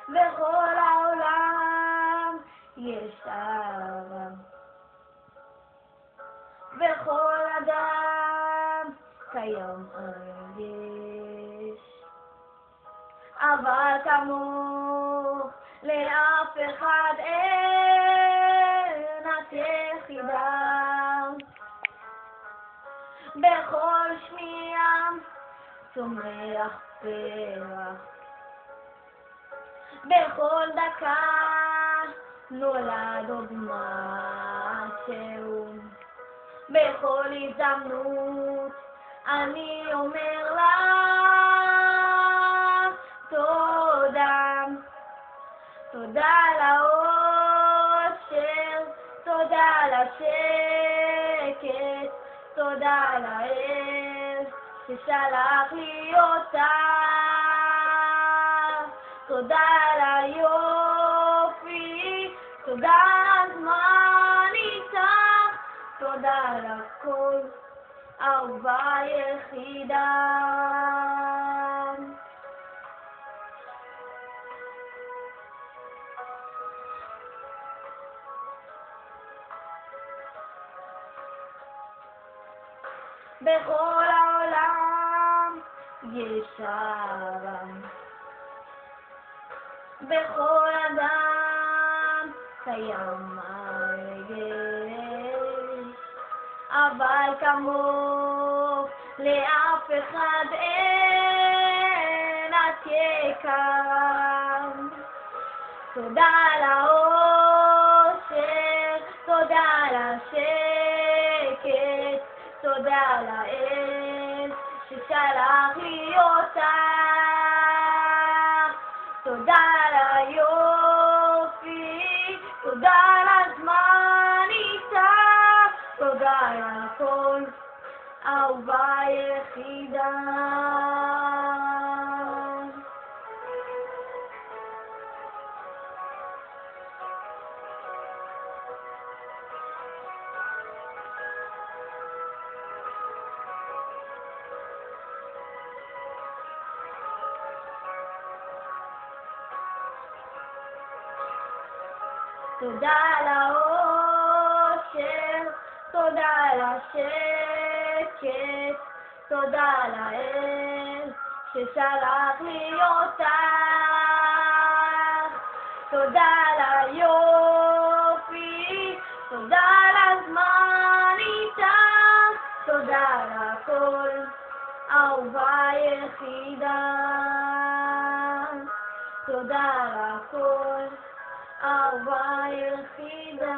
בכל העולם יש אהבה. בכל אדם קיים רגש, אבל כמוך לאף אחד אין, את יחידה. בכל שנייה צומח פרח, בכל דקה נולד עוד משהו. בכל הזדמנות אני אומר לה תודה. תודה על האושר, תודה על השקט, תודה על האל ששלח לי אותה. תודה על היופי, תודה על הזמן איתך, תודה על הכל, אהובה יחידה. בכל העולם יש אהבה. בכל אדם קיים רגש, אבל כמוך לאף אחד אין, את יקרה. תודה על האושר, תודה על השקט, תודה על האל ששלח לי אותה. תודה על היופי, תודה על הזמן איתה, תודה על הכל, אהובה יחידה. תודה על האושר, תודה על השקט, תודה על האל ששלח לי אותך. תודה על היופי, תודה על הזמן איתך, תודה על הכל, אהובה יחידה. תודה על הכל, אהובה יחידה.